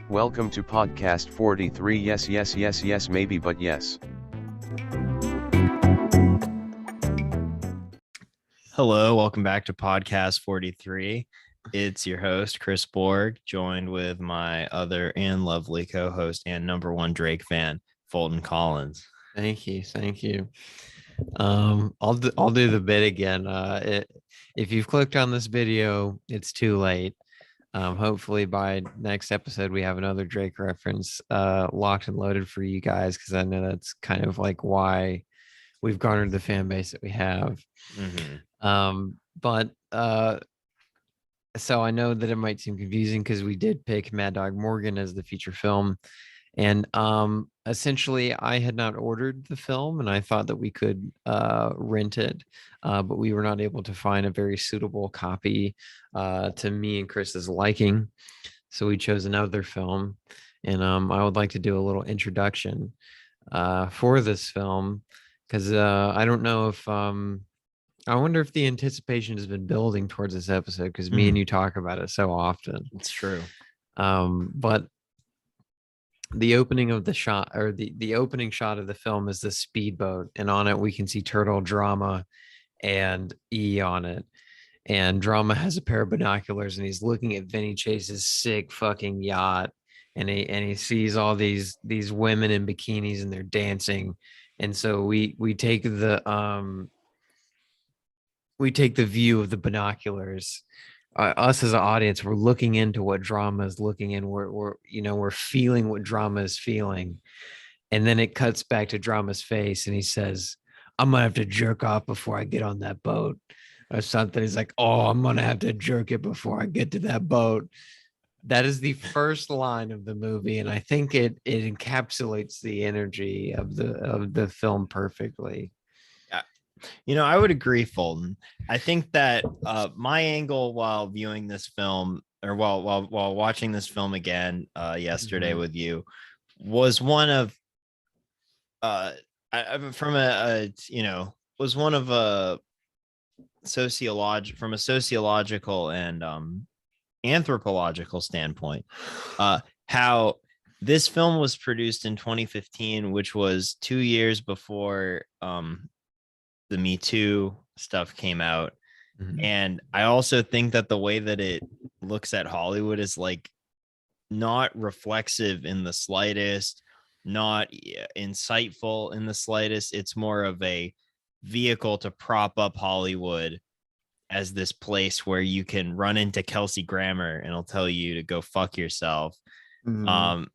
Welcome to podcast 43. Yes, yes, yes, yes, maybe, but yes. Hello, welcome back to podcast 43. It's your host, Chris Borg, joined with my other and lovely co-host and number one Drake fan, Fulton Collins. Thank you. I'll do the bit again. If you've clicked on this video, it's too late. Hopefully by next episode we have another Drake reference locked and loaded for you guys, because I know that's kind of like why we've garnered the fan base that we have. But so I know that it might seem confusing because we did pick Mad Dog Morgan as the feature film, and essentially I had not ordered the film and I thought that we could rent it, but we were not able to find a very suitable copy to me and Chris's liking, so we chose another film. And I would like to do a little introduction for this film, because I don't know if I wonder if the anticipation has been building towards this episode, because me and you talk about it so often. It's true. But the opening of the shot, or the opening shot of the film, is the speedboat, and on it we can see Turtle, Drama, and E on it. And Drama has a pair of binoculars and he's looking at Vinny Chase's sick fucking yacht, and he sees all these women in bikinis and they're dancing. And so we take the view of the binoculars. Us as an audience, we're looking into what Drama is looking in. We're feeling what Drama is feeling. And then it cuts back to Drama's face and he says, "I'm gonna have to jerk off before I get on that boat," or something. He's like, "Oh, I'm gonna have to jerk it before I get to that boat." That is the first line of the movie, and I think it encapsulates the energy of the film perfectly. Yeah, I would agree, Fulton. I think that my angle while viewing this film, or while watching this film again yesterday with you, was one of from a sociological and anthropological standpoint, how this film was produced in 2015, which was 2 years before the Me Too stuff came out. And I also think that the way that it looks at Hollywood is like not reflexive in the slightest, not insightful in the slightest. It's more of a vehicle to prop up Hollywood as this place where you can run into Kelsey Grammer and he'll tell you to go fuck yourself. Or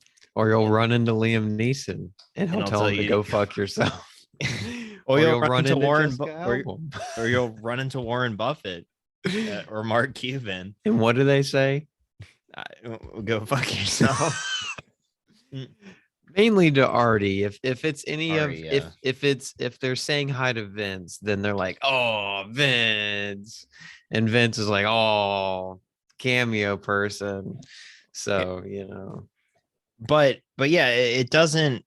you'll run into Liam Neeson and he'll tell him to go fuck yourself. Or you'll run into or you'll run into Warren Buffett or Mark Cuban. And what do they say? Go fuck yourself. Mainly to Artie. If it's any Artie, of if they're saying hi to Vince, then they're like, "Oh, Vince," and Vince is like, "Oh, cameo person." So but yeah, it doesn't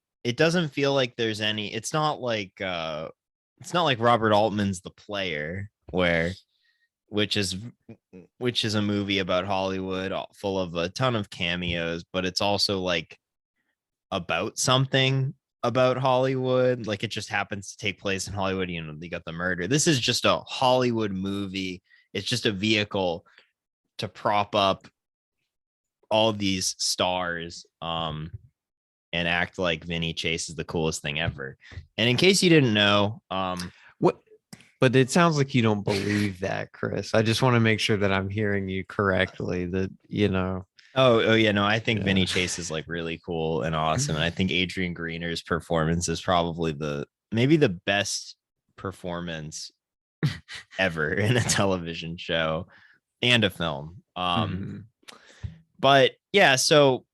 feel like there's any. It's not like Robert Altman's The Player, which is a movie about Hollywood full of a ton of cameos, but it's also like about something about Hollywood. Like it just happens to take place in Hollywood. They got the murder. This is just a Hollywood movie. It's just a vehicle to prop up all these stars and act like Vinny Chase is the coolest thing ever. And in case you didn't know, but it sounds like you don't believe that, Chris. I just want to make sure that I'm hearing you correctly, that Oh yeah, no, I think Vinny Chase is like really cool and awesome. And I think Adrian Greener's performance is probably maybe the best performance ever in a television show and a film. But yeah, so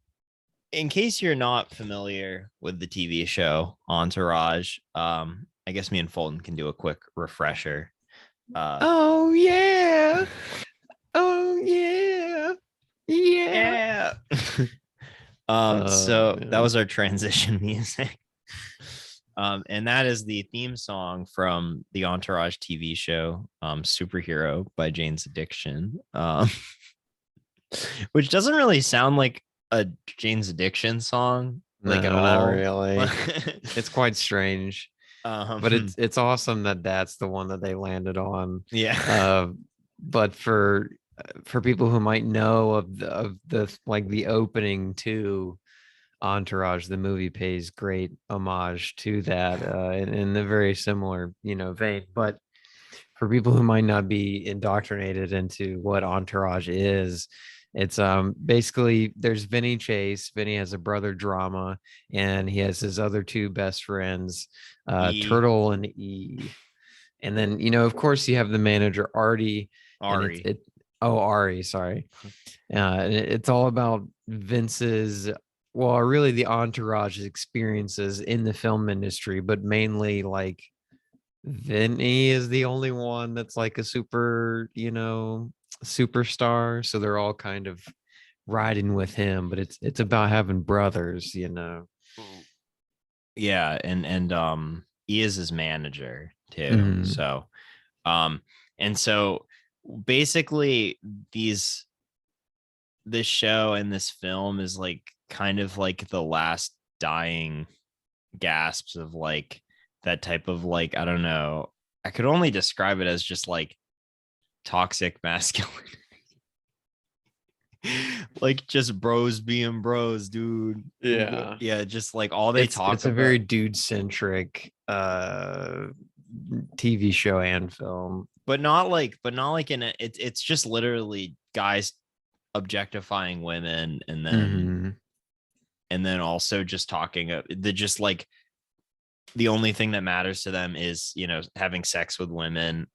in case you're not familiar with the TV show Entourage, I guess me and Fulton can do a quick refresher. Oh yeah. So that was our transition music. And that is the theme song from the Entourage TV show, Superhero by Jane's Addiction, which doesn't really sound like a Jane's Addiction song like at No, not all. really. It's quite strange, but it's awesome that that's the one that they landed on. yeah. But for people who might know of the like the opening to Entourage, the movie pays great homage to that in a very similar, vein. But for people who might not be indoctrinated into what Entourage is, it's basically there's Vinny Chase. Vinny has a brother drama, and he has his other two best friends, E. Turtle and E. And then of course you have the manager Artie. Ari. And Ari, sorry. And it's all about Vince's, well, really the Entourage's experiences in the film industry, but mainly like Vinny is the only one that's like a super, superstar. So they're all kind of riding with him, but it's about having brothers. Yeah, and he is his manager too. Mhm. So and so basically this show and this film is like kind of like the last dying gasps of like that type of like, I don't know, I could only describe it as just like toxic masculinity. Like just bros being bros, dude. Yeah, just like all they talk it's a about. very dude centric TV show and film, but not like in a, it's just literally guys objectifying women, and then and then also just talking the just like the only thing that matters to them is having sex with women,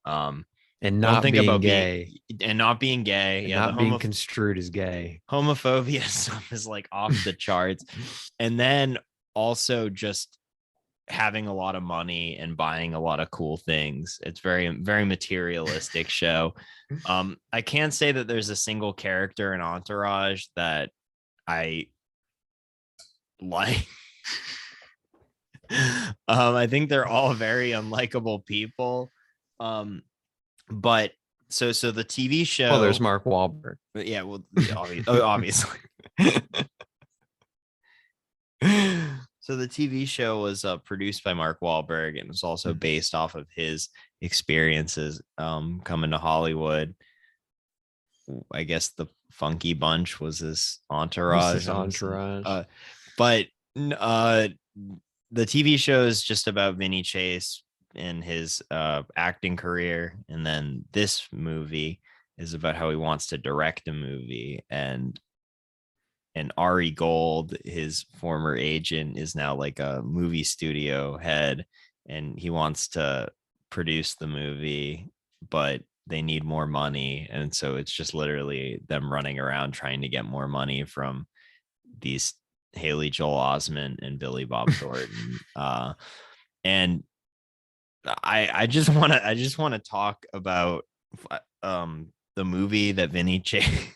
and not think being about gay, and not being gay, and yeah, not being construed as gay. Homophobia stuff is like off the charts. And then also just having a lot of money and buying a lot of cool things. It's very, very materialistic show. I can't say that there's a single character in Entourage that I like. I think they're all very unlikable people. But so the TV show. Well, there's Mark Wahlberg. Yeah, well, obviously. So the TV show was produced by Mark Wahlberg, and was also based off of his experiences coming to Hollywood. I guess the Funky Bunch was his entourage. But the TV show is just about Vinny Chase and his acting career, and then this movie is about how he wants to direct a movie, and Ari Gold, his former agent, is now like a movie studio head, and he wants to produce the movie, but they need more money, and so it's just literally them running around trying to get more money from these Haley Joel Osment and Billy Bob Thornton. And I just want to talk about the movie that Vinny Chase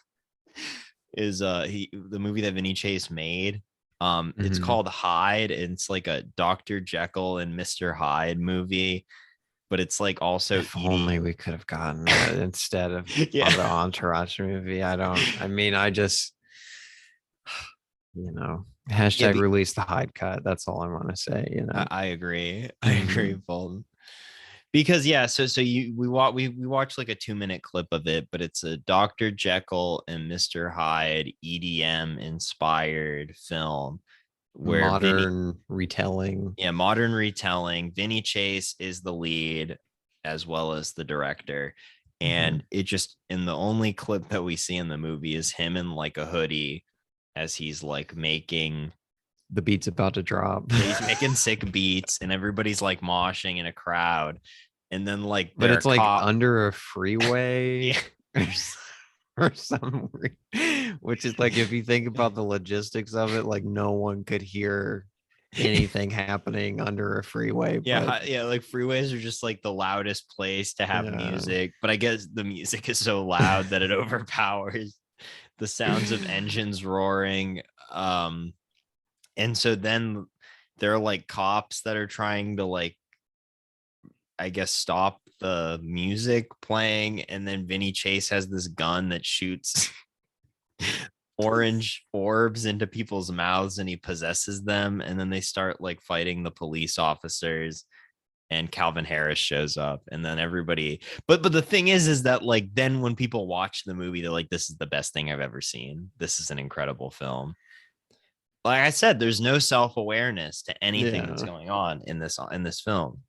is the movie that Vinny Chase made. It's called Hyde, and it's like a Dr. Jekyll and Mr. Hyde movie, but it's like also if only we could have gotten that instead of the Entourage movie. I just hashtag release the Hyde cut. That's all I want to say. I agree. I agree, Fulton. Because we watched like a 2-minute clip of it, but it's a Dr. Jekyll and Mr. Hyde EDM inspired film where modern retelling. Yeah, modern retelling. Vinny Chase is the lead as well as the director. And it just, in the only clip that we see in the movie is him in like a hoodie as he's like making the beat's about to drop. He's making sick beats, and everybody's like moshing in a crowd, and then like, but it's like under a freeway or some, which is like, if you think about the logistics of it, like no one could hear anything happening under a freeway. Like freeways are just like the loudest place to have music, but I guess the music is so loud that it overpowers the sounds of engines roaring. And so then there are like cops that are trying to like, I guess, stop the music playing. And then Vinny Chase has this gun that shoots orange orbs into people's mouths and he possesses them, and then they start like fighting the police officers, and Calvin Harris shows up, and then everybody. But the thing is that like then when people watch the movie, they're like, "This is the best thing I've ever seen. This is an incredible film." Like I said, there's no self-awareness to anything that's going on in this film.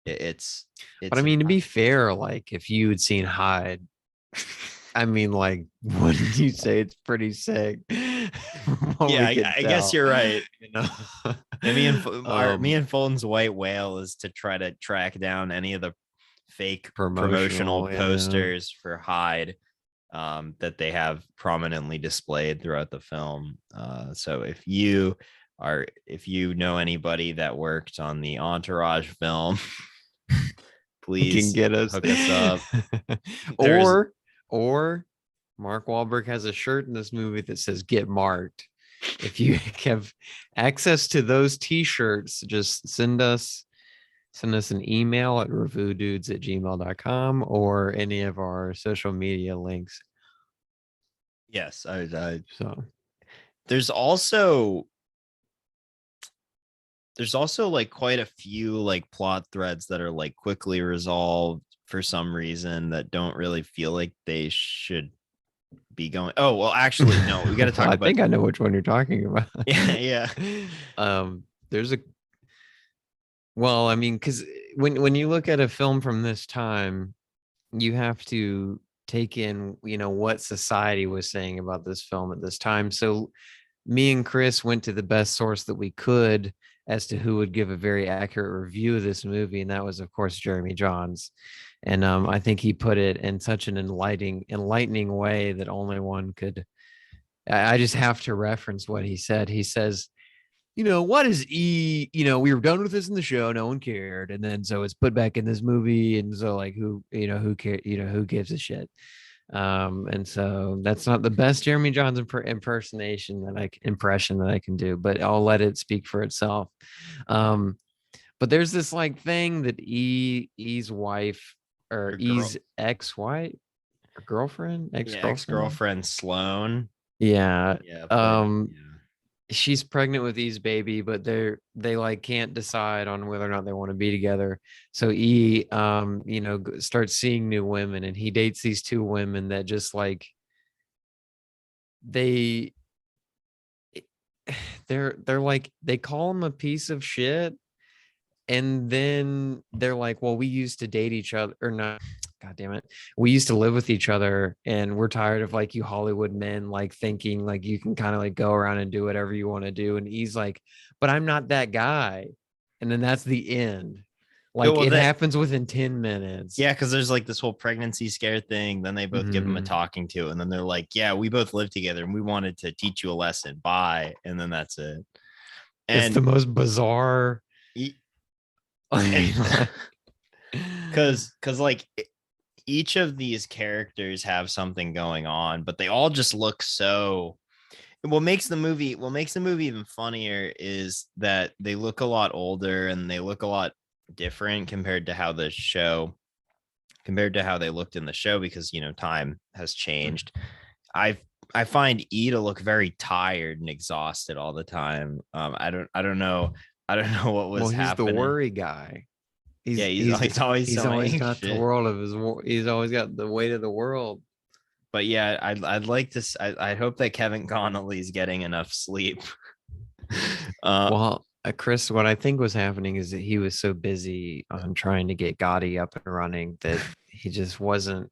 It's but I mean, to be fair, like if you had seen Hyde, I mean, like, wouldn't you say it's pretty sick? Yeah, I guess you're right. You know, me and Fulton's white whale is to try to track down any of the fake promotional posters for Hyde that they have prominently displayed throughout the film. So if you know anybody that worked on the Entourage film, please can get us, hook us up. or Mark Wahlberg has a shirt in this movie that says "Get Marked." If you have access to those T-shirts, just send us an email at reviewdudes@gmail.com or any of our social media links. Yes, so there's also like quite a few like plot threads that are like quickly resolved for some reason that don't really feel like they should be going. Oh, well, actually, no, we got to talk about. I think I know which one you're talking about. Yeah. There's I mean, because when you look at a film from this time, you have to take in, what society was saying about this film at this time. So me and Chris went to the best source that we could as to who would give a very accurate review of this movie, and that was, of course, Jeremy Johns. And I think he put it in such an enlightening way that only one could. I just have to reference what he said. He says, what is E? We were done with this in the show. No one cared. And then so it's put back in this movie. And so like who cares? Who gives a shit? And so that's not the best Jeremy Johns impression that I can do, but I'll let it speak for itself. But there's this like thing that E's wife or E's ex-wife or girlfriend, ex-girlfriend Sloane. Yeah. She's pregnant with E's baby, but they like can't decide on whether or not they want to be together. So E, starts seeing new women, and he dates these two women that just like they're like, they call him a piece of shit. And then they're like, well, we used to date each other, or not. God damn it. We used to live with each other, and we're tired of like you Hollywood men, like thinking like you can kind of like go around and do whatever you want to do. And he's like, but I'm not that guy. And then that's the end. Like it happens within 10 minutes. Yeah. Cause there's like this whole pregnancy scare thing. Then they both give him a talking to, and then they're like, yeah, we both live together and we wanted to teach you a lesson. Bye. And then that's it. And it's the most bizarre. Because like each of these characters have something going on, but they all just look so. What makes the movie even funnier is that they look a lot older and they look a lot different compared to how they looked in the show, because time has changed. I find E to look very tired and exhausted all the time. I don't know what was happening. He's the worry guy. He's always got the world of his. He's always got the weight of the world. But yeah, I'd like to. I hope that Kevin Connolly's getting enough sleep. Chris, what I think was happening is that he was so busy on trying to get Gotti up and running that he just wasn't.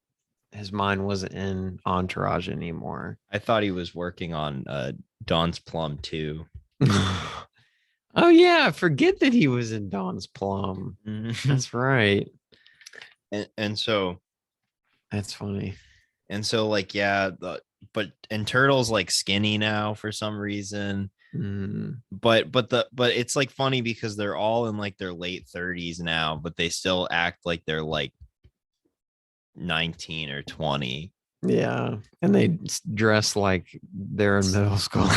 His mind wasn't in Entourage anymore. I thought he was working on Dawn's Plum too. Oh yeah, I forget that he was in Dawn's Plum. That's right. And so that's funny. And so like, yeah, and Turtle's like skinny now for some reason. But it's like funny because they're all in like their late 30s now, but they still act like they're like 19 or 20. Yeah. And they dress like they're in middle school.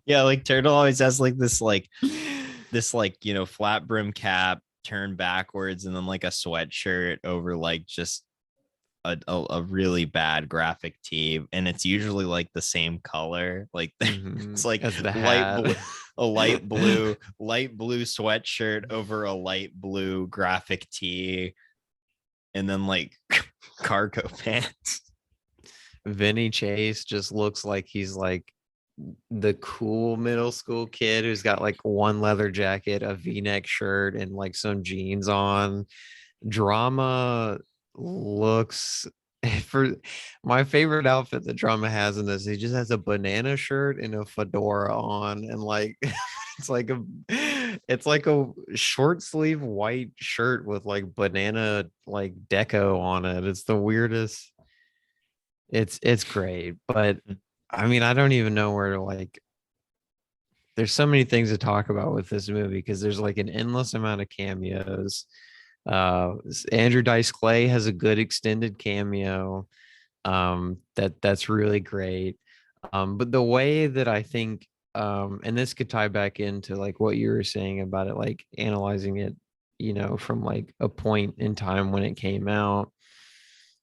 Yeah, like Turtle always has like this flat brim cap turned backwards, and then like a sweatshirt over like just a really bad graphic tee, and it's usually like the same color. Like it's like As the light hat. blue, a light blue sweatshirt over a light blue graphic tee, and then like cargo pants. Vinny Chase just looks like he's like the cool middle school kid who's got like one leather jacket, a V-neck shirt, and like some jeans on. Drama looks for my favorite outfit that Drama has in this. He just has a banana shirt and a fedora on, and like it's like a short sleeve white shirt with like banana like deco on it. It's the weirdest. It's great, but I mean, I don't even know where to like. There's so many things to talk about with this movie because there's like an endless amount of cameos. Andrew Dice Clay has a good extended cameo. That's really great. But the way that I think, and this could tie back into like what you were saying about it, like analyzing it, from like a point in time when it came out,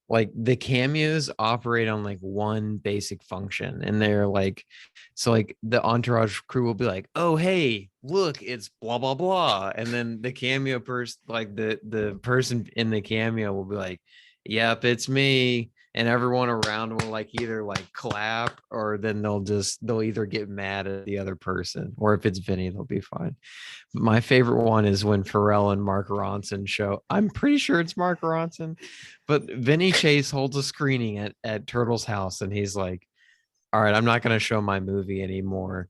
like the cameos operate on like one basic function, and they're like, so like the Entourage crew will be like, oh hey, look, it's blah blah blah, and then the cameo person, like the person in the cameo will be like, yep, it's me, and everyone around will like either like clap, or then they'll either get mad at the other person, or if it's Vinny, they'll be fine. My favorite one is when Pharrell and Mark Ronson show. I'm pretty sure it's Mark Ronson, but Vinny Chase holds a screening at Turtle's house, and he's like, all right, I'm not going to show my movie anymore.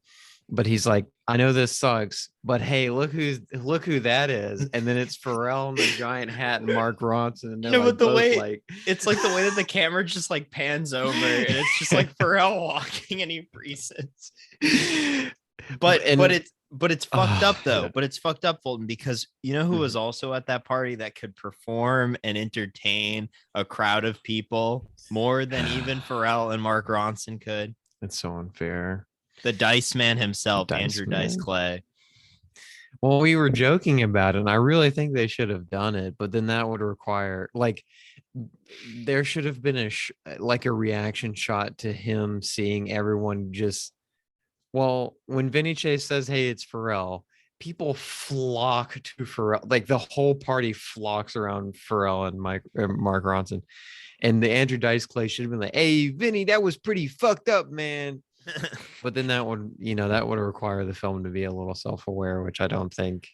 But he's like, I know this sucks, but hey, look who that is. And then it's Pharrell in the giant hat and Mark Ronson. And they're No, like, but the both way like, it's like the way that the camera just like pans over, and it's just like Pharrell walking, and he freezes. But it's fucked up though. yeah. But it's fucked up, Fulton, because you know who Mhm. was also at that party that could perform and entertain a crowd of people more than even Pharrell and Mark Ronson could? It's so unfair. The Dice Man himself, Dice Andrew Dice Man. Clay. Well, we were joking about it, and I really think they should have done it, but then that would require like there should have been like a reaction shot to him seeing everyone just. Well, when Vinny Chase says, "Hey, it's Pharrell," people flock to Pharrell. Like the whole party flocks around Pharrell and Mark Ronson, and the Andrew Dice Clay should have been like, "Hey, Vinny, that was pretty fucked up, man." But then that would require the film to be a little self-aware, which I don't think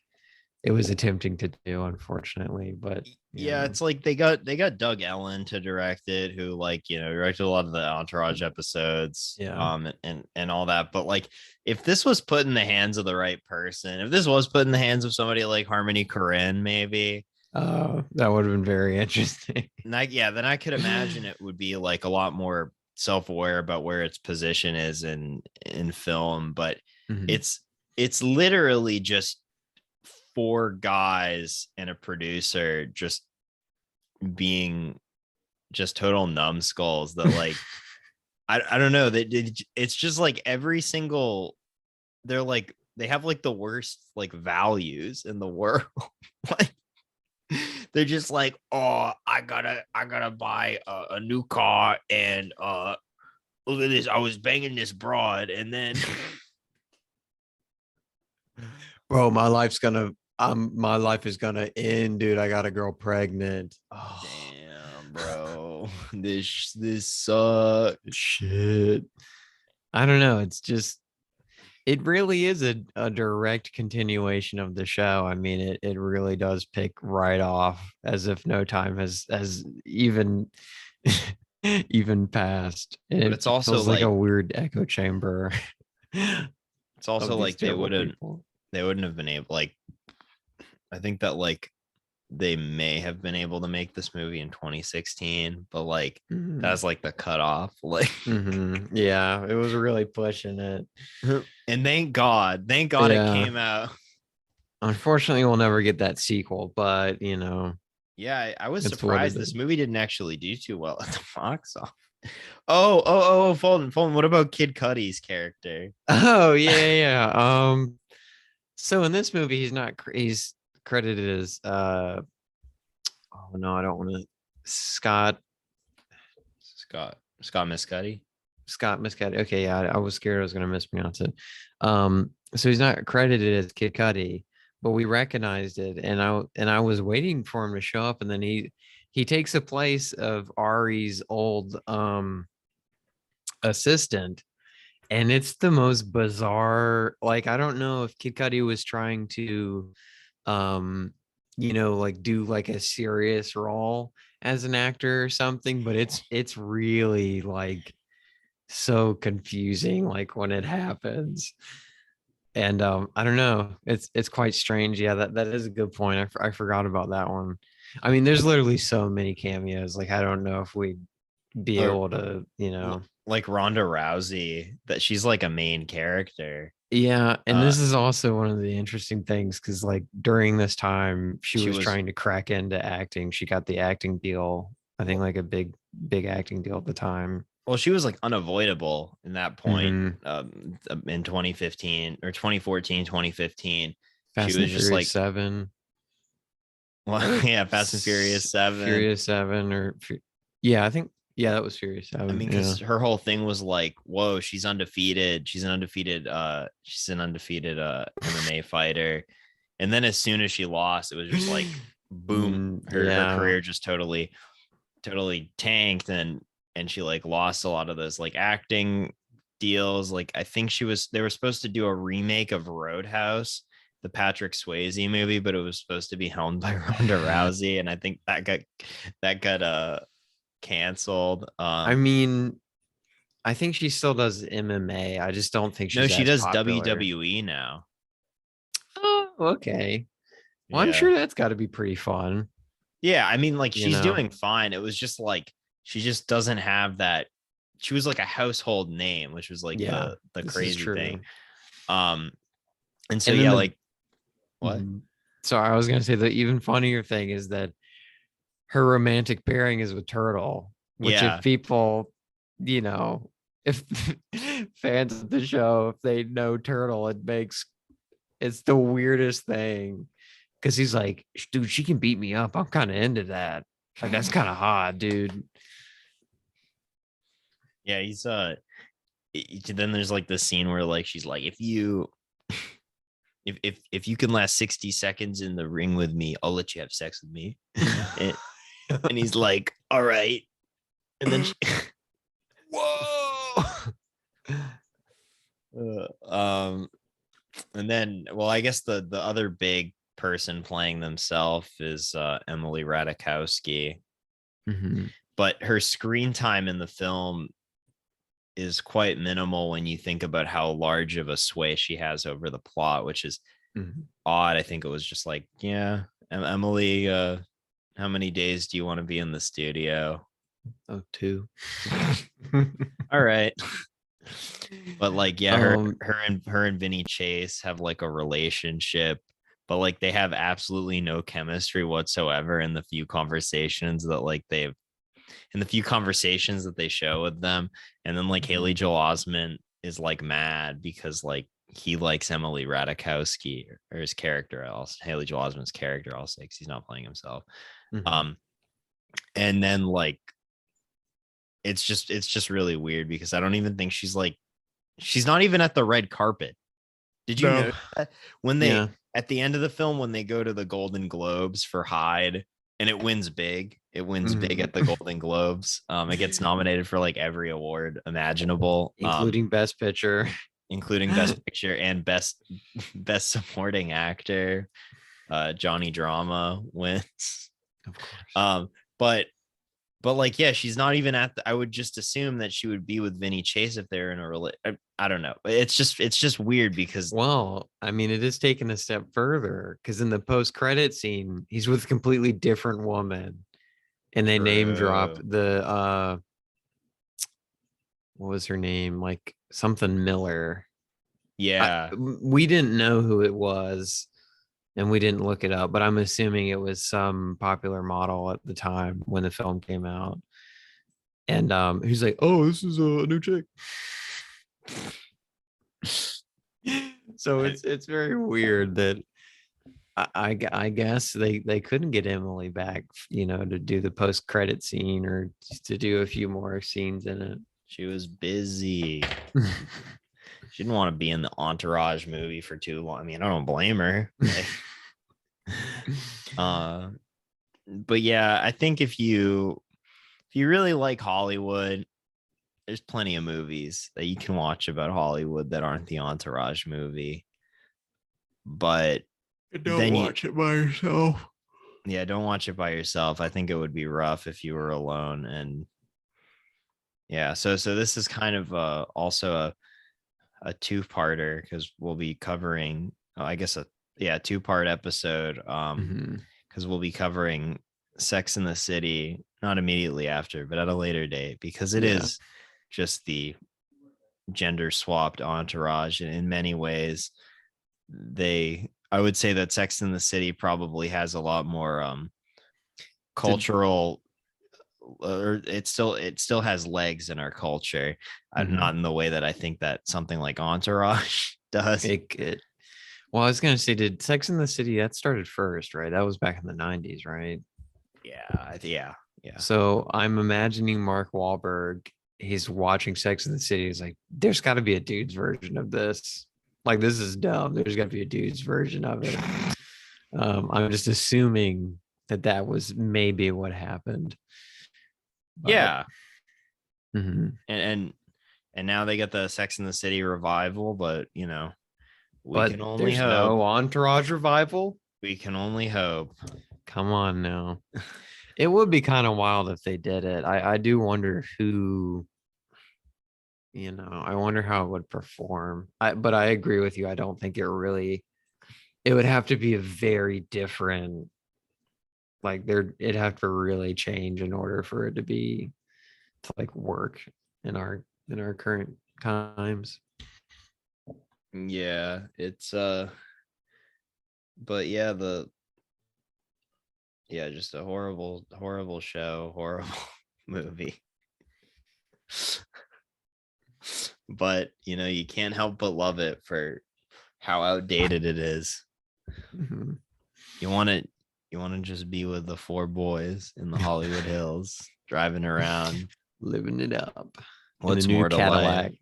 it was attempting to do, unfortunately. But Yeah, it's like they got Doug Ellen to direct it, who like directed a lot of the Entourage episodes, Yeah. and all that. But like, if this was put in the hands of the right person, if this was put in the hands of somebody like Harmony Korine, maybe that would have been very interesting. then I could imagine it would be like a lot more self-aware about where its position is in film. But Mhm. it's literally just four guys and a producer just being just total numbskulls that like I don't know, that it's just like every single, they're like, they have like the worst like values in the world. Like they're just like, oh, I gotta buy a new car, and look at this, I was banging this broad, and then Bro, my life is gonna end, dude. I got a girl pregnant. Oh, damn, bro, this sucks. shit. I don't know. It's just, it really is a direct continuation of the show. I mean, it really does pick right off as if no time has even even passed. And But it it's also feels like a like, weird echo chamber. it's also of these like they terrible wouldn't people. have been able, like, I think that like they may have been able to make this movie in 2016, but like Mhm. that's like the cutoff. Like Mhm. Yeah, it was really pushing it. and thank God it Yeah. came out. Unfortunately, we'll never get that sequel, but Yeah, I was it's what it surprised this is. movie didn't actually do too well at the box office. Fulton, what about Kid Cudi's character? Oh yeah. So in this movie, he's credited as oh no, I don't want to, Scott. Scott Miscuddy. Scott Miscuddy. Okay, yeah, I was scared I was gonna mispronounce it. So he's not credited as Kid Cudi, but we recognized it, and I was waiting for him to show up, and then he takes the place of Ari's old assistant, and it's the most bizarre. Like, I don't know if Kid Cudi was trying to like do like a serious role as an actor or something, but it's really like so confusing like when it happens. And I don't know, it's quite strange. Yeah, that is a good point. I forgot about that one. I mean, there's literally so many cameos, like I don't know if we'd be Or able to, like Ronda Rousey, that she's like a main character. yeah. And Uh, this is also one of the interesting things, because like during this time she She was was trying to crack into acting. She got the acting deal, I think, like a big acting deal at the time. well, she was like unavoidable in that point. Mhm. In 2015 or 2014, 2015. Fast She and was just Furious like, 7. well, yeah, Fast and Furious 7. Furious 7 yeah, I think, yeah, that was Furious I 7. mean, Yeah. because her whole thing was like, whoa, she's undefeated. She's an undefeated MMA fighter. And then as soon as she lost, it was just like boom, her Yeah. career just totally tanked, and she like lost a lot of those like acting deals. Like I think they were supposed to do a remake of Roadhouse, the Patrick Swayze movie, but it was supposed to be helmed by Ronda Rousey, and I think that got canceled. I mean, I think she still does MMA. I just don't think No, she's she as does popular. WWE now. Oh, okay. Well, I'm Yeah. sure that's got to be pretty fun. Yeah, I mean, like You she's know? doing fine. It was just like she just doesn't have that. She was like a household name, which was like Yeah, the this is crazy true. thing. And so And then yeah, like what? Mhm. So I was gonna say the even funnier thing is that her romantic pairing is with Turtle, which Yeah. if people, if fans of the show, if they know Turtle, it's the weirdest thing, because he's like, dude, she can beat me up. I'm kind of into that. Like, that's kind of hot, dude. Yeah, he's then there's like the scene where like she's like, if you if you can last 60 seconds in the ring with me, I'll let you have sex with me. And he's like, all right. And then Whoa. And then, well, I guess the other big person playing themselves is Emily Ratajkowski. Mhm. But her screen time in the film is quite minimal when you think about how large of a sway she has over the plot, which is odd. I think it was just like, yeah, Emily, how many days do you want to be in the studio? Oh, 2. All right. But like, yeah, her and Vinny Chase have like a relationship, but like they have absolutely no chemistry whatsoever in the few conversations that they show with them. And then like Haley Joel Osment is like mad because like he likes Emily Ratajkowski, or his character, else Haley Joel Osment's character, also, because he's not playing himself. And then like it's just really weird, because I don't even think she's not even at the red carpet. Did you know that when they at the end of the film, when they go to the Golden Globes for Hyde, and it wins big at the Golden Globes. It gets nominated for like every award imaginable, including Best Picture, and best supporting actor. Johnny Drama wins. Of course. But like, yeah, she's not even I would just assume that she would be with Vinny Chase if they're in a relationship. I don't know. It's just weird because, well, I mean, it is taken a step further, because in the post-credit scene, he's with a completely different woman, and they name drop the what was her name? Like something Miller. yeah. We didn't know who it was, and we didn't look it up, but I'm assuming it was some popular model at the time when the film came out. And he's like, oh, this is a new chick. So it's very weird that I guess they couldn't get Emily back, to do the post credit scene or to do a few more scenes in it. She was busy. She didn't want to be in the Entourage movie for too long. I mean, I don't blame her. But yeah, I think if you really like Hollywood, there's plenty of movies that you can watch about Hollywood that aren't the Entourage movie. But Don't watch it by yourself. Yeah, don't watch it by yourself. I think it would be rough if you were alone. And yeah, so this is kind of also a two-parter because we'll be covering, I guess a two-part episode. Because we'll be covering Sex in the City, not immediately after, but at a later date, because it is just the gender swapped Entourage. And in many ways, I would say that Sex in the City probably has a lot more cultural, or it still has legs in our culture, not in the way that I think that something like Entourage does. Well, I was gonna say, did Sex in the City that started first, right? That was back in the 90s, right? Yeah. So I'm imagining Mark Wahlberg. He's watching Sex in the City. He's like, "There's got to be a dude's version of this. Like, this is dumb. There's got to be a dude's version of it." I'm just assuming that was maybe what happened. But, yeah. And now they get the Sex in the City revival, but we can only hope. No Entourage revival. We can only hope. Come on now. It would be kind of wild if they did it. I do wonder who, I wonder how it would perform. But I agree with you. I don't think it would have to be a very different, like it'd have to really change in order for it to like work in our current times. Yeah, it's but yeah, just a horrible show, horrible movie. But you can't help but love it for how outdated it is. You want to just be with the four boys in the Hollywood Hills, driving around, living it up. What's more to Cadillac?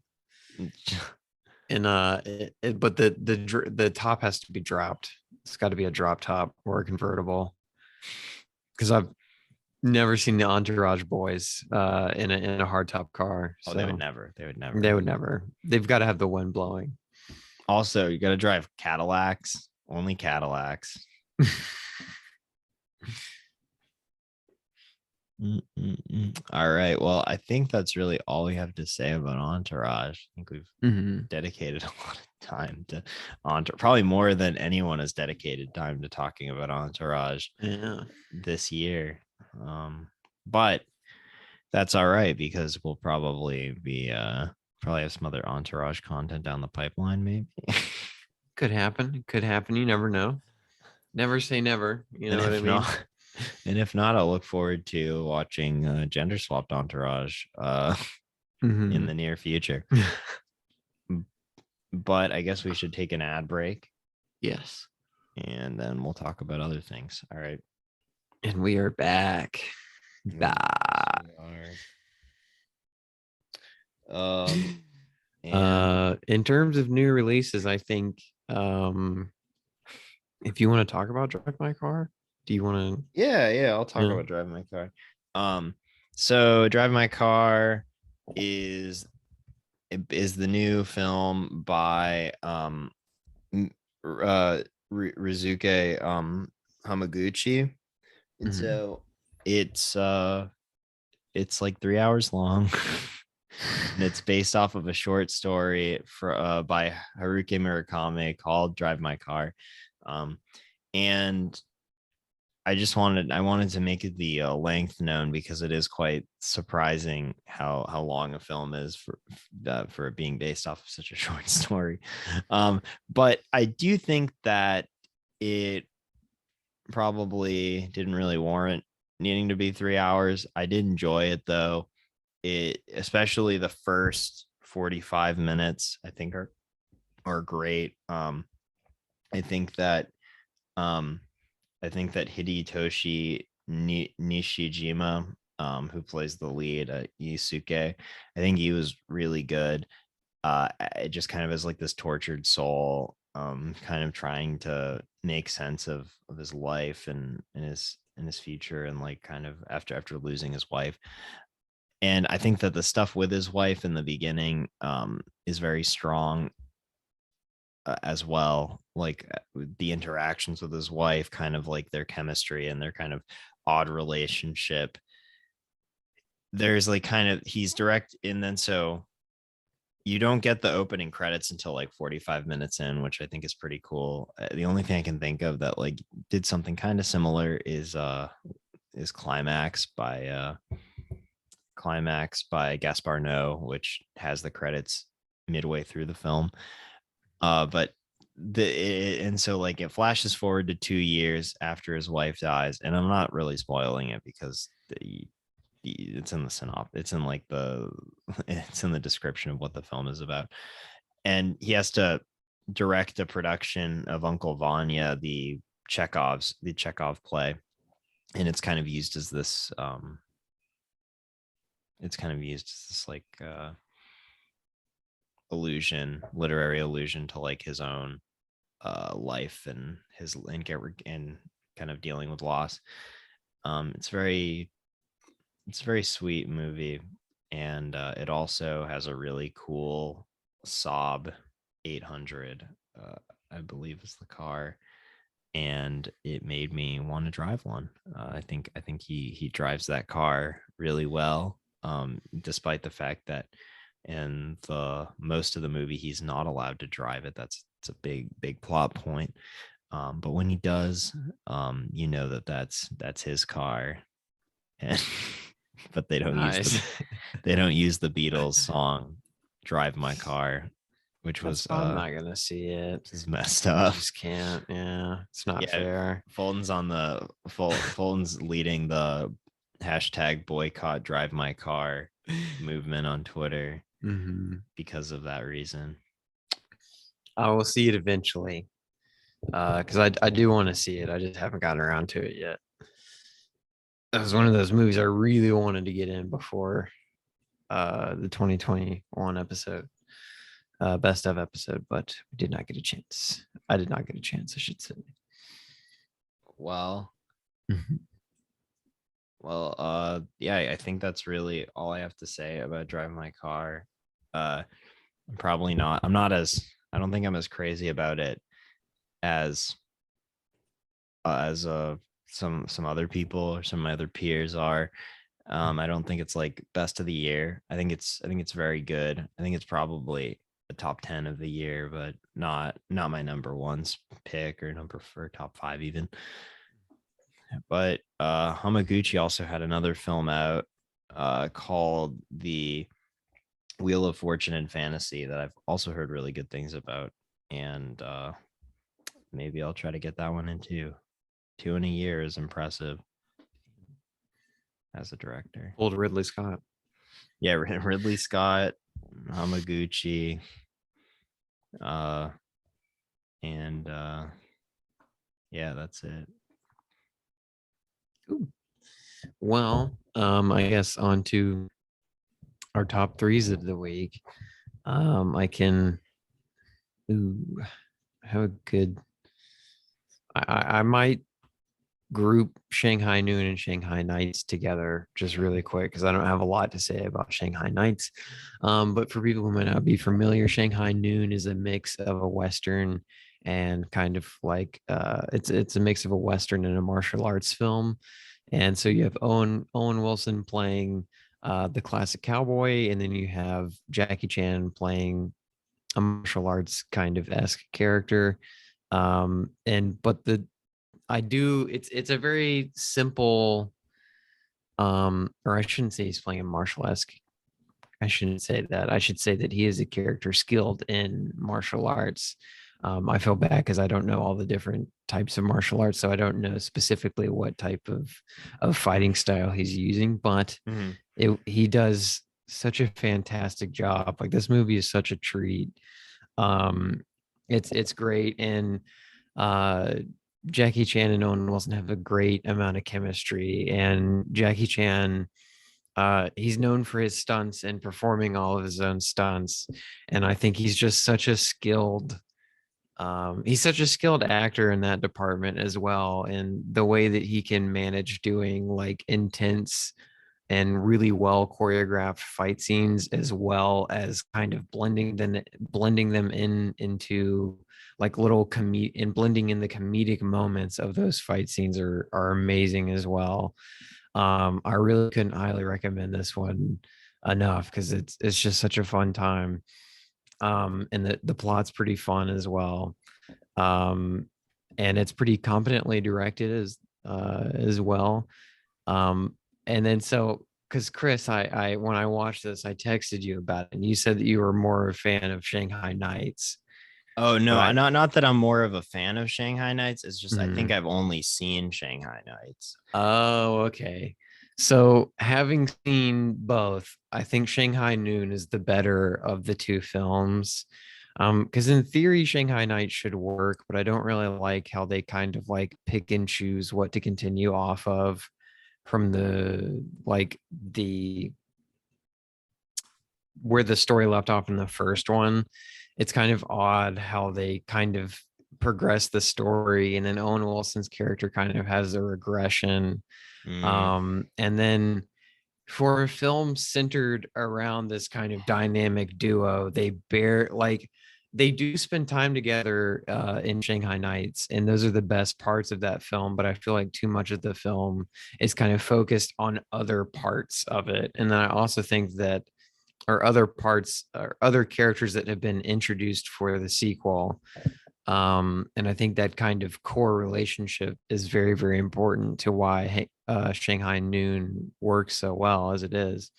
And but the top has to be dropped. It's got to be a drop top or a convertible. Because I've never seen the Entourage boys in a hardtop car. So they would never. They would never. They've got to have the wind blowing. Also, you got to drive Cadillacs. Only Cadillacs. All right. Well, I think that's really all we have to say about Entourage. I think we've dedicated a lot of time to Entourage, probably more than anyone has dedicated time to talking about Entourage this year. But that's all right, because we'll probably have some other Entourage content down the pipeline, maybe. Could happen. You never know. Never say never. You know what I mean? And if not, I'll look forward to watching gender swapped Entourage in the near future. But I guess we should take an ad break. Yes. And then we'll talk about other things. All right. And we are back. In terms of new releases, I think if you want to talk about Drive My Car, do you want to? Yeah, I'll talk about Drive My Car. So Drive My Car is the new film by Rizuke Hamaguchi. And so it's like 3 hours long. And it's based off of a short story by Haruki Murakami called Drive My Car. And I wanted to make it the length known, because it is quite surprising how long a film is for it being based off of such a short story. But I do think that it probably didn't really warrant needing to be 3 hours. I did enjoy it though. Especially the first 45 minutes, I think are great. I think that I think that Hidetoshi Nishijima, who plays the lead, Yusuke, I think he was really good. It just kind of is like this tortured soul, kind of trying to make sense of his life and his future, and like kind of after losing his wife. And I think that the stuff with his wife in the beginning is very strong as well. Like the interactions with his wife, kind of like their chemistry and their kind of odd relationship. There's like kind of, he's direct, and then so you don't get the opening credits until like 45 minutes in, which I think is pretty cool. The only thing I can think of that like did something kind of similar is Climax by Gaspar Noé, which has the credits midway through the film. But and so like it flashes forward to 2 years after his wife dies, and I'm not really spoiling it because it's in the synopsis, it's in like it's in the description of what the film is about. And he has to direct a production of Uncle Vanya, the Chekhov play, and it's kind of used as this like literary allusion to like his own life and kind of dealing with loss. It's a very sweet movie, and it also has a really cool Saab 800, I believe is the car, and it made me want to drive one. I think he drives that car really well, despite the fact that in the most of the movie he's not allowed to drive it. It's a big plot point. But when he does, you know that's his car, and but they don't use the Beatles song "Drive My Car," which was I'm not gonna see it. Is messed up. I just can't. Yeah, it's not fair. Fulton's Fulton's leading the hashtag boycott Drive My Car movement on Twitter because of that reason. I will see it eventually, because I do want to see it. I just haven't gotten around to it yet. That was one of those movies I really wanted to get in before the 2021 episode, best of episode, but we did not get a chance. I did not get a chance, I should say. Well, yeah, I think that's really all I have to say about Drive My Car. I don't think I'm as crazy about it as some other people or some of my other peers are. I don't think it's like best of the year. I think it's very good. I think it's probably the top 10 of the year, but not my number one's pick or top 5 even. But Hamaguchi also had another film out called The Wheel of Fortune and Fantasy that I've also heard really good things about, and maybe I'll try to get that one in too. 2 in a year is impressive as a director. Old Ridley Scott. Yeah, Ridley Scott, Hamaguchi, and yeah, that's it. Ooh. Well, I guess on to our top 3s of the week. I can have a good. I might group Shanghai Noon and Shanghai Nights together just really quick because I don't have a lot to say about Shanghai Nights. But for people who might not be familiar, Shanghai Noon is a mix of a Western and kind of like it's a mix of a Western and a martial arts film. And so you have Owen Wilson playing the classic cowboy, and then you have Jackie Chan playing a martial arts kind of esque character. It's a very simple, or I shouldn't say he's playing a martial esque. I shouldn't say that. I should say that he is a character skilled in martial arts. I feel bad because I don't know all the different types of martial arts, so I don't know specifically what type of fighting style he's using, but he does such a fantastic job. Like, this movie is such a treat. It's great. And Jackie Chan and Owen Wilson have a great amount of chemistry, and Jackie Chan, he's known for his stunts and performing all of his own stunts, and I think he's such a skilled actor in that department as well, and the way that he can manage doing like intense and really well choreographed fight scenes, as well as kind of blending them into like little and blending in the comedic moments of those fight scenes are amazing as well. I really couldn't highly recommend this one enough, because it's just such a fun time. And the plot's pretty fun as well. um and it's pretty competently directed as well. And then so, because Chris, I when I watched this, I texted you about it, and you said that you were more a fan of Shanghai Nights. Oh But no, I not that I'm more of a fan of Shanghai Nights. It's just I think Mhm. I've only seen Shanghai Nights. Oh, okay. So having seen both, I think Shanghai Noon is the better of the two films. Because in theory, Shanghai Nights should work, but I don't really like how they kind of like pick and choose what to continue off of from the where the story left off in the first one. It's kind of odd how they kind of progress the story, and then Owen Wilson's character kind of has a regression. Mm, And then for a film centered around this kind of dynamic duo, they do spend time together in Shanghai Nights, and those are the best parts of that film. But I feel like too much of the film is kind of focused on other parts of it, and then I also think that, or other parts or other characters that have been introduced for the sequel. And I think that kind of core relationship is very, very important to why Shanghai Noon works so well as it is.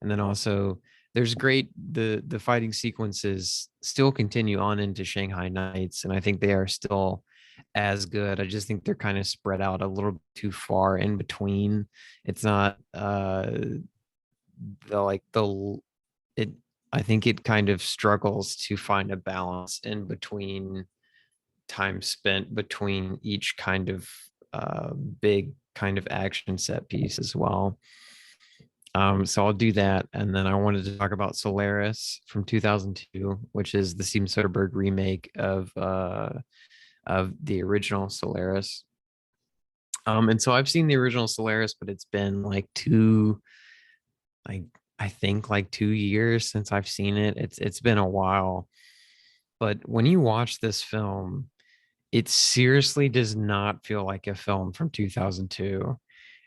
And then also, there's the fighting sequences still continue on into Shanghai Nights, and I think they are still as good. I just think they're kind of spread out a little too far in between. It's not the like the it I think it kind of struggles to find a balance in between time spent between each kind of big kind of action set piece as well. So I'll do that, and then I wanted to talk about Solaris from 2002, which is the Steven Soderbergh remake of the original Solaris. And so I've seen the original Solaris, but it's been like like I think like 2 years since I've seen it. It's been a while. But when you watch this film, it seriously does not feel like a film from 2002.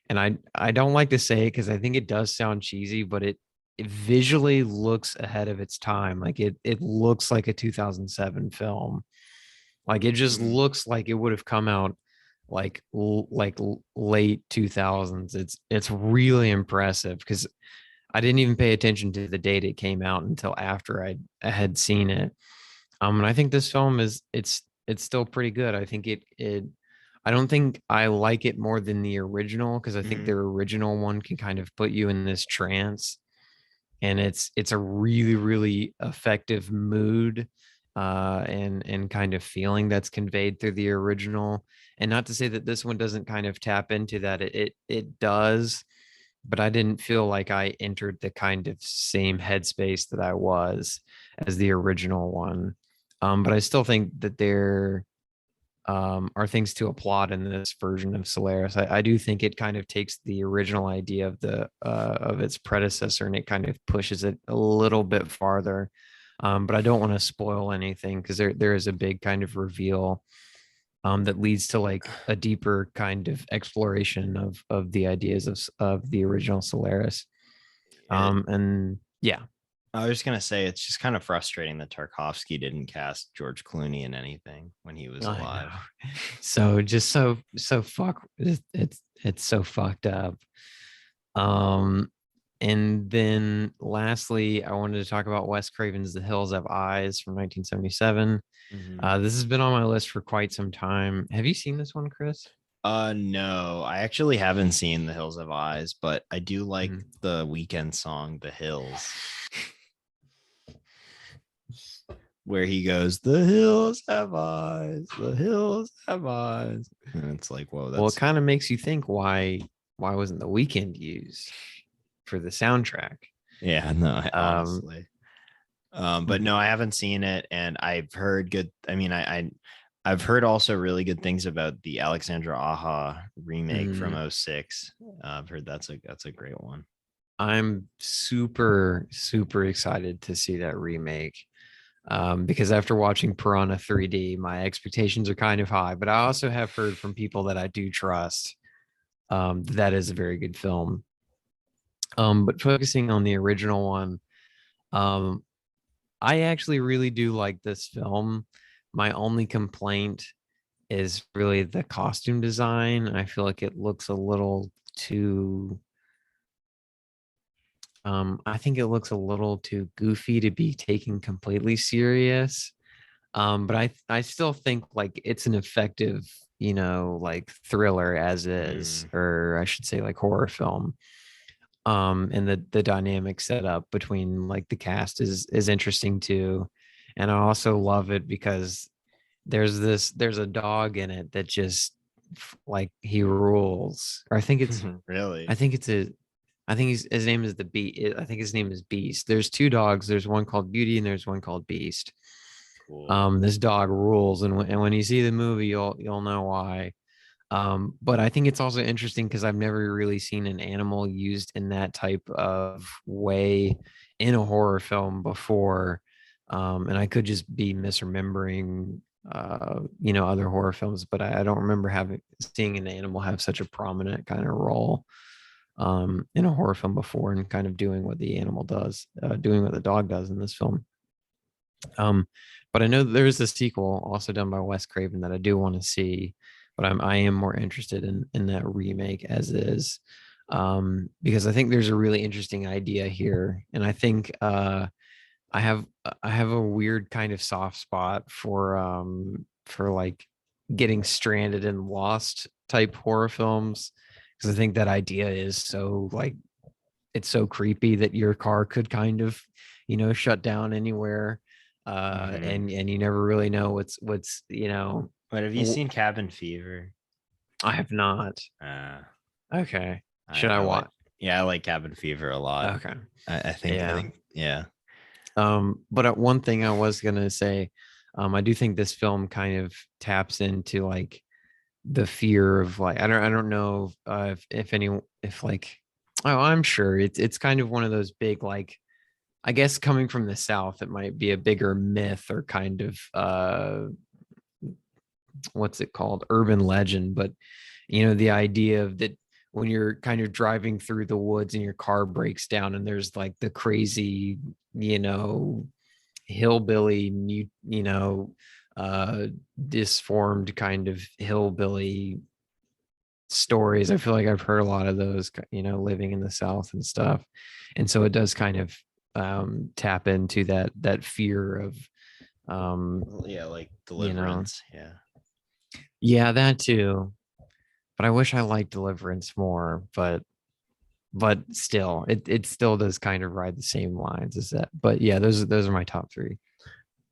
And I don't like to say it because I think it does sound cheesy, but it visually looks ahead of its time. Like it looks like a 2007 film. Like it just mm, looks like it would have come out late 2000s. It's really impressive, because I didn't even pay attention to the date it came out until after I had seen it. And I think this film it's still pretty good. I think I don't think I like it more than the original, because I think mhm. the original one can kind of put you in this trance, and it's a really, really effective mood and kind of feeling that's conveyed through the original. And not to say that this one doesn't kind of tap into that. It does, but I didn't feel like I entered the kind of same headspace that I was as the original one. But I still think that there are things to applaud in this version of Solaris. I do think it kind of takes the original idea of its predecessor, and it kind of pushes it a little bit farther. But I don't want to spoil anything, because there is a big kind of reveal that leads to like a deeper kind of exploration of the ideas of the original Solaris. It, And yeah. I was just gonna say it's just kind of frustrating that Tarkovsky didn't cast George Clooney in anything when he was I know. alive. So just so it's so fucked up. Um, and then lastly, I wanted to talk about Wes Craven's The Hills Have Eyes from 1977. Mhm. This has been on my list for quite some time. Have you seen this one, Chris? No, I actually haven't seen The Hills Have Eyes, but I do like Mhm. the Weekend song, The Hills. where he goes, "The hills have eyes, the hills have eyes," and it's like, whoa, Well, it that's kind of makes you think why wasn't The Weeknd used for the soundtrack? yeah, no, Um, honestly. But no, I haven't seen it, and I've heard good. I mean, I've heard also really good things about the Alexandra Aja remake from mm, '06. I've heard that's a great one. I'm super super excited to see that remake. Because after watching Piranha 3D, my expectations are kind of high, but I also have heard from people that I do trust that is a very good film. But focusing on the original one, um, I actually really do like this film. My only complaint is really the costume design. I feel like it looks a little too I think it looks a little too goofy to be taken completely serious. But I still think like it's an effective, like thriller as is, Mm. or I should say like horror film. And the dynamic set up between like the cast is interesting too. And I also love it because there's a dog in it that just like he rules. Or Really I think it's a I think his name is the Beast. I think his name is Beast. There's two dogs. There's one called Beauty and there's one called Beast. cool. This dog rules, and when you see the movie, you'll know why. But I think it's also interesting because I've never really seen an animal used in that type of way in a horror film before. And I could just be misremembering, other horror films, but I don't remember seeing an animal have such a prominent kind of role in a horror film before, and kind of doing what the animal does, doing what the dog does in this film. Um, but I know there is a sequel also done by Wes Craven that I do want to see, but I am more interested in that remake as is, because I think there's a really interesting idea here, and I think I have I have a weird kind of soft spot for like getting stranded and lost type horror films, because I think that idea is so like it's so creepy that your car could kind of shut down anywhere, Mhm. and you never really know what's But have you seen Cabin Fever? I have not. Uh, Okay, should I I like, watch? yeah, I like Cabin Fever a lot. Okay, I yeah. think, yeah. But one thing I was gonna say, I do think this film kind of taps into like the fear of like I don't know if like, oh, I'm sure it's kind of one of those big like, I guess coming from the South, it might be a bigger myth or kind of what's it called, urban legend. But the idea of that when you're kind of driving through the woods and your car breaks down and there's like the crazy, you know, hillbilly, uh, disformed kind of hillbilly stories. I feel like I've heard a lot of those, living in the South and stuff. And so it does kind of tap into that fear of Yeah, like you know, Deliverance. Yeah. yeah, that too. But I wish I liked Deliverance more, but still, it still does kind of ride the same lines as that. But yeah, those are my top three.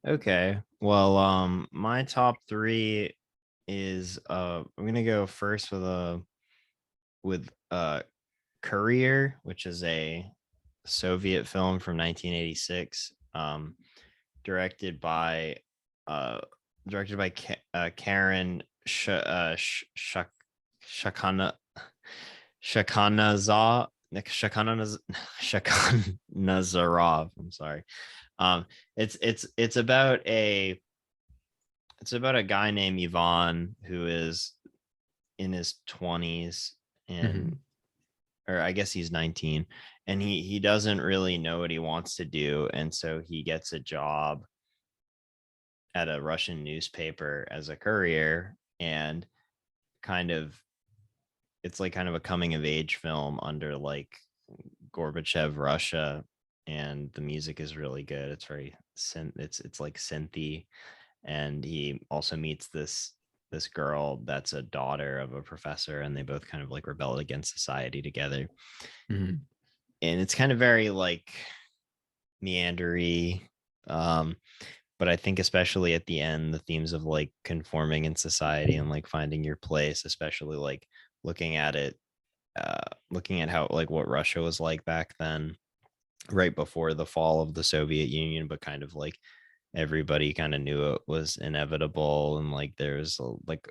Okay. Well, my top three is I'm gonna go first with Courier, which is a Soviet film from 1986, directed by uh Karen Shakana Shakanaz Shakanazarov. I'm sorry. Um, it's about a guy named Ivan who is in his 20s, Mhm. and or I guess he's 19, and he doesn't really know what he wants to do, and so he gets a job at a Russian newspaper as a courier, and kind of it's like kind of a coming of age film under like Gorbachev Russia, and the music is really good. It's very it's like synthy, and he also meets this girl that's a daughter of a professor, and they both kind of like rebel against society together. Mhm. And it's kind of very like meandery, um but I think especially at the end, the themes of like conforming in society and like finding your place, especially like looking at it, looking at how like what Russia was like back then, right before the fall of the Soviet Union, but kind of like everybody kind of knew it was inevitable, and like there's like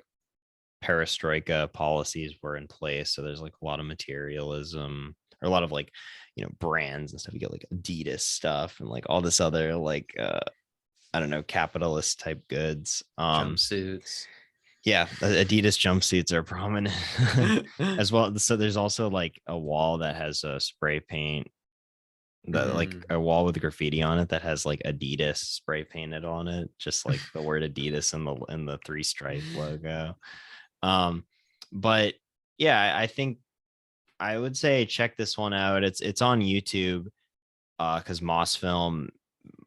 perestroika policies were in place, so there's like a lot of materialism, or a lot of like, you know, brands and stuff. You get like Adidas stuff and like all this other like I don't know, capitalist type goods. Jumpsuits. Yeah, Adidas jumpsuits are prominent as well. So there's also like a wall that has a spray paint, that like a wall with graffiti on it that has like Adidas spray painted on it, just like the word Adidas and the three stripe logo. But yeah, I think I would say check this one out. It's on YouTube, because Mossfilm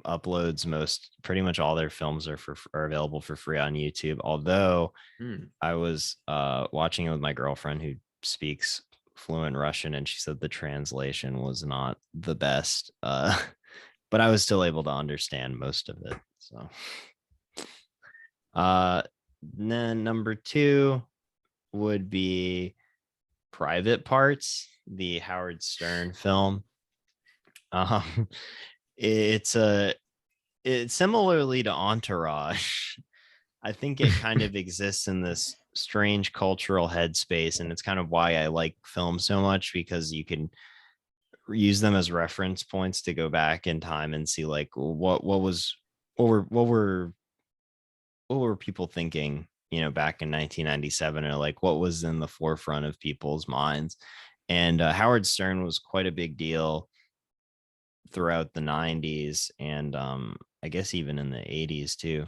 uploads pretty much all their films are available for free on YouTube. Although I was watching it with my girlfriend who speaks fluent Russian, and she said the translation was not the best, but I was still able to understand most of it. So then number 2 would be Private Parts, the Howard Stern film. It's similarly to Entourage. I think it kind of exists in this strange cultural headspace, and it's kind of why I like film so much, because you can use them as reference points to go back in time and see like what were people thinking, you know, back in 1997, or like what was in the forefront of people's minds. And Howard Stern was quite a big deal throughout the 90s, and I guess even in the 80s too,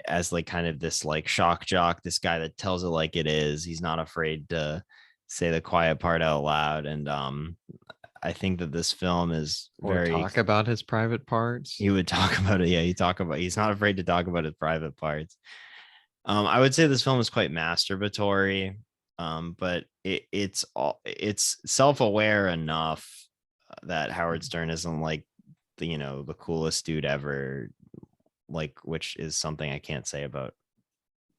as like kind of this like shock jock, this guy that tells it like it is. He's not afraid to say the quiet part out loud. And I think that this film is Or talk about his private parts. He would talk about it. Yeah, he's not afraid to talk about his private parts. I would say this film is quite masturbatory, but it's self-aware enough that Howard Stern isn't like the coolest dude ever, like, which is something I can't say about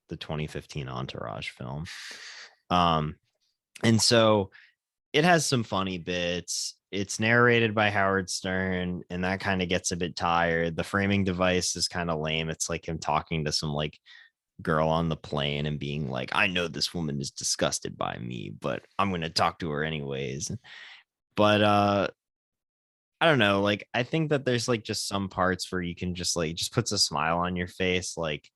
the 2015 Entourage film. And so it has some funny bits. It's narrated by Howard Stern, and that kind of gets a bit tired. The framing device is kind of lame. It's like him talking to some like girl on the plane and being like, I know this woman is disgusted by me, but I'm going to talk to her anyways. But I don't know, like I think that there's like just some parts where you can just puts a smile on your face, like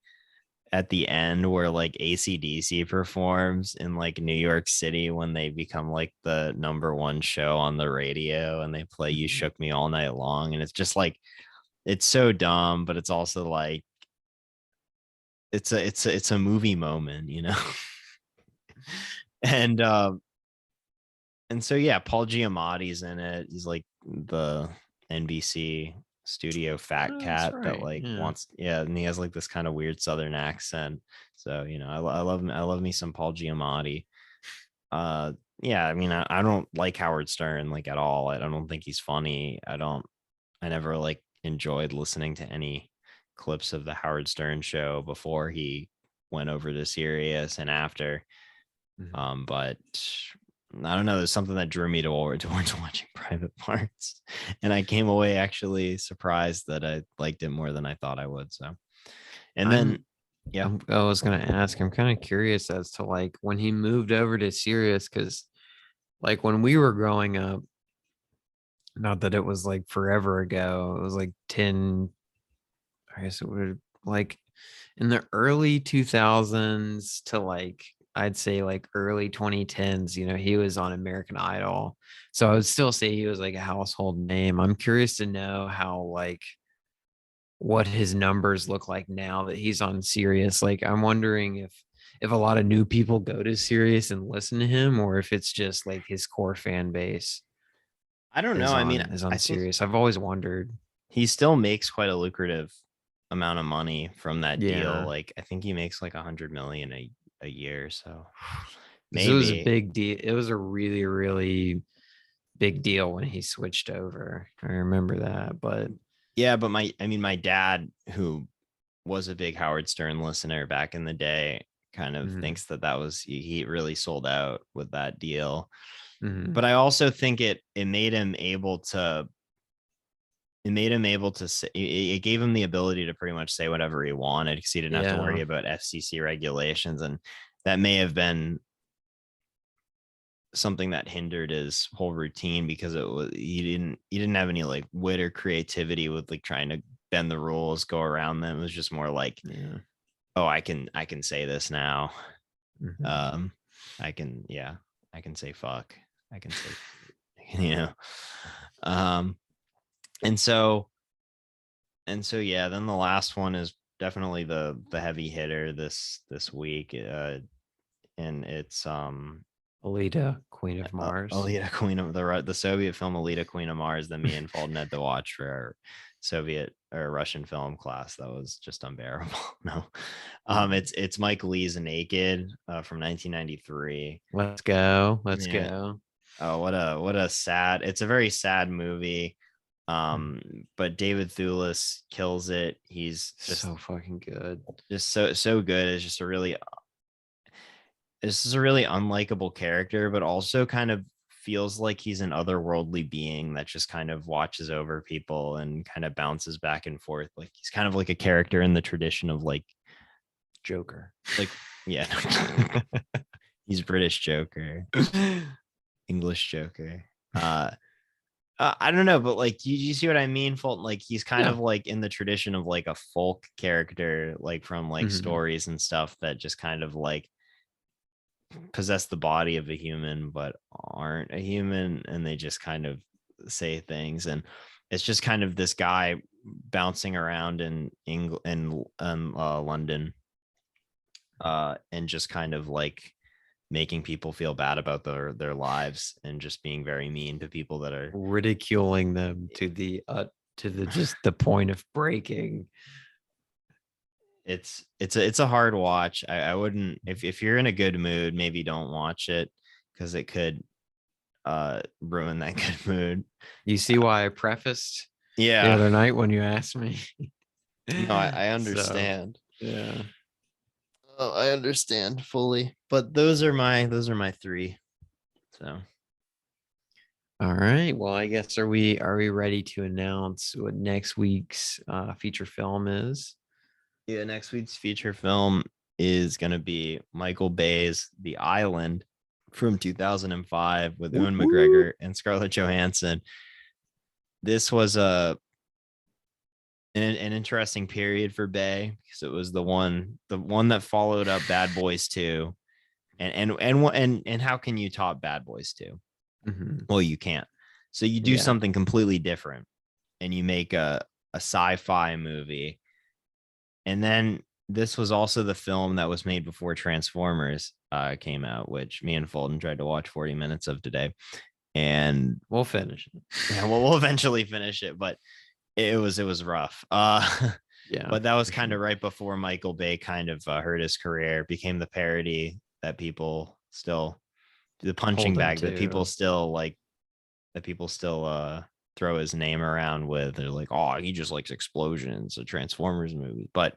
at the end where like AC/DC performs in like New York City when they become like the #1 show on the radio, and they play You Shook Me All Night Long. And it's just like, it's so dumb, but it's also like it's a movie moment, you know. And so yeah, Paul Giamatti's in it. He's like the NBC studio fat cat that like wants, and he has like this kind of weird southern accent. So I love me some Paul Giamatti. Yeah, I mean, I don't like Howard Stern like at all. I don't think he's funny. I never like enjoyed listening to any clips of the Howard Stern show before he went over to Sirius and after. But I don't know, there's something that drew me towards watching Private Parts, and I came away actually surprised that I liked it more than I thought I would. So, and then I was gonna ask, I'm kind of curious as to like when he moved over to Sirius, because like when we were growing up, not that it was like forever ago, it was like 10, I guess it would like in the early 2000s to like I'd say like early 2010s, he was on American Idol. So I would still say he was like a household name. I'm curious to know how like what his numbers look like now that he's on Sirius. Like I'm wondering if a lot of new people go to Sirius and listen to him, or if it's just like his core fan base. I don't know. Is on Sirius. I've always wondered. He still makes quite a lucrative amount of money from that deal. Like I think he makes like 100 million a year. So maybe it was a big deal. It was a really, really big deal when he switched over. I remember that, but Yeah, but my dad, who was a big Howard Stern listener back in the day, kind of Mhm. thinks that was he really sold out with that deal. Mhm. But I also think it made him able to say, it gave him the ability to pretty much say whatever he wanted because he didn't have to Yeah. worry about FCC regulations, and that may have been something that hindered his whole routine because it was he didn't have any like wit or creativity with like trying to bend the rules, go around them. It was just more like, Yeah. oh, I can say this now. Mhm. Um, I can say fuck. I can say, you know. Um, and so yeah, then the last one is definitely the heavy hitter this week. And it's Alita, Queen of Mars. Alita Queen of the Soviet film Alita Queen of Mars that me and Fulton had to watch for our Soviet or Russian film class. That was just unbearable. No, it's Mike Lee's Naked from 1993. Let's go. Let's Yeah. go. Oh, what a sad. It's a very sad movie. Mhm. But David Thewlis kills it. He's So fucking good. just so good. It's just a really this is a really unlikable character, but also kind of feels like he's an otherworldly being that just kind of watches over people and kind of bounces back and forth. Like he's kind of like a character in the tradition of like Joker. like yeah. He's British Joker, English Joker. I don't know, but like you see what I mean, Fulton? Like he's kind Yeah. of like in the tradition of like a folk character, like from like Mhm. stories and stuff that just kind of like possess the body of a human but aren't a human, and they just kind of say things, and it's just kind of this guy bouncing around in England and London, and just kind of like making people feel bad about their lives and just being very mean to people that are Ridiculing them to the just the point of breaking. it's a hard watch. I wouldn't, if you're in a good mood, maybe don't watch it because it could ruin that good mood. You see why I prefaced the Yeah. other night when you asked me. No, I So understand. yeah. Oh, I understand fully. But those are my three. So All right. Well, I guess are we ready to announce what next week's feature film is? yeah, next week's feature film is gonna be Michael Bay's The Island from 2005 with Ewan Woo-hoo. McGregor and Scarlett Johansson. This was an interesting period for Bay because it was the one that followed up Bad Boys 2. And how can you top Bad Boys 2? Mhm. Well, you can't. So you do Yeah. something completely different and you make a sci-fi movie. And then this was also the film that was made before Transformers came out, which me and Fulton tried to watch 40 minutes of today. And We'll finish it. yeah, well, we'll eventually finish it, but it was rough. Yeah, But that was for kind of sure. right before Michael Bay kind of hurt his career, became the parody that people still, the punching Hold him bag that people to. still like, that people still throw his name around with. They're like, oh, he just likes explosions, a Transformers movie. But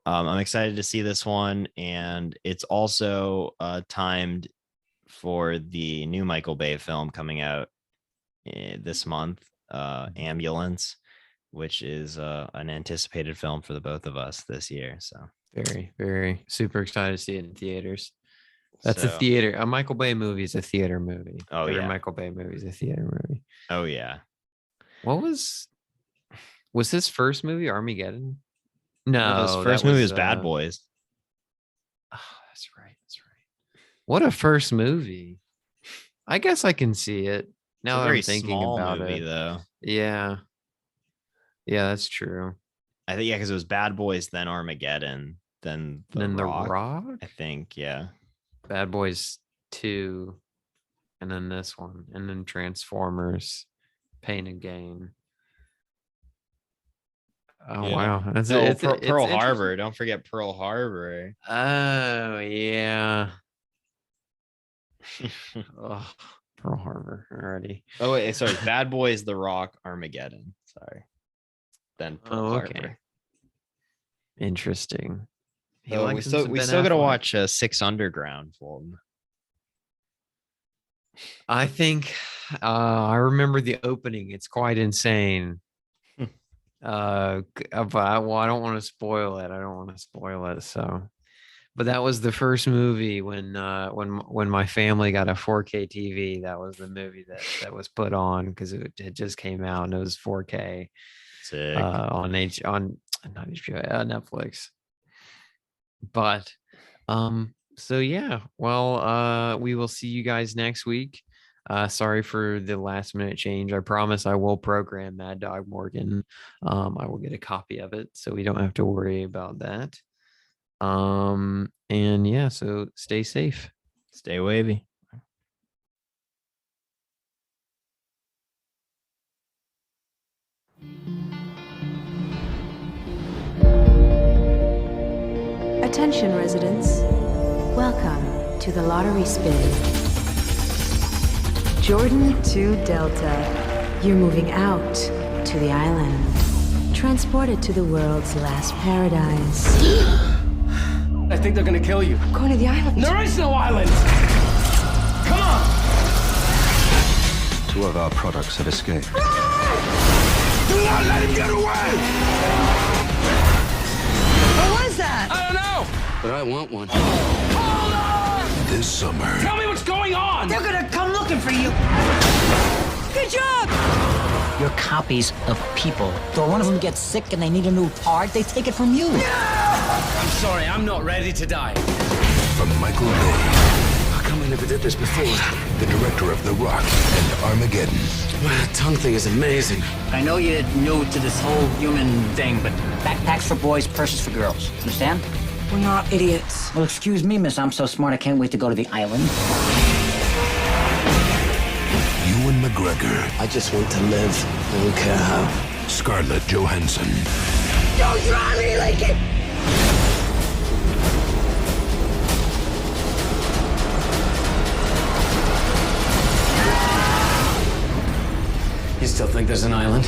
I'm excited to see this one, and it's also timed for the new Michael Bay film coming out this month, Ambulance, which is an anticipated film for the both of us this year. Very, very super excited to see it in theaters. That's a So theater. A Michael Bay movie is a theater movie. oh Every yeah, Michael Bay movie is a theater movie. oh yeah. What was his first movie Armageddon? No, his No, that first movie was was Bad Boys. oh, that's right. That's right. What a first movie. I guess I can see it It's now a that I'm very thinking small about movie it. though. Yeah. Yeah, that's true. I think yeah, because it was Bad Boys, then Armageddon, then And The then The Rock. I Rock, think yeah. Bad Boys 2, and then this one, and then Transformers, Pain and Gain. Oh Yeah. wow, that's No, it's Pearl interesting. Harbor. Don't forget Pearl Harbor. Oh yeah. Oh, Pearl Harbor already. Oh wait, sorry. Bad Boys, The Rock, Armageddon. Sorry. than Pearl Oh, Harbor. okay. Interesting. He So likes we still got to watch Six Underground, Fulton. I think I remember the opening. It's quite insane. But I don't want to spoil it. I don't want to spoil it. So, but that was the first movie when my family got a 4K TV. That was the movie that was put on because it just came out and it was 4K. Sick. On not HBO, Netflix. But so yeah, well, we will see you guys next week. Sorry for the last minute change. I promise I will program Mad Dog Morgan. I will get a copy of it so we don't have to worry about that. And yeah, so stay safe. Stay wavy. Attention residents, welcome to the lottery spin. Jordan to Delta, you're moving out to the island. Transported to the world's last paradise. I think they're gonna kill you. Going to the island. There is no island! Come on! 2 of our products have escaped. Do not let him get away! What was that? I don't know! But I want one. Hold on! This summer, Tell me what's going on! They're gonna come looking for you. Good job! You're copies of people. So one of them gets sick and they need a new part, they take it from you. I'm sorry, I'm not ready to die. from Michael Bay, How come we never did this before? the director of The Rock and Armageddon. That tongue thing is amazing. I know you're new to this whole human thing, but backpacks for boys, purses for girls. Understand? We're not idiots. Well, excuse me, miss. I'm so smart I can't wait to go to the island. Ewan McGregor, I just want to live. I don't care how. Scarlett Johansson, Don't try me like it! You still think there's an island?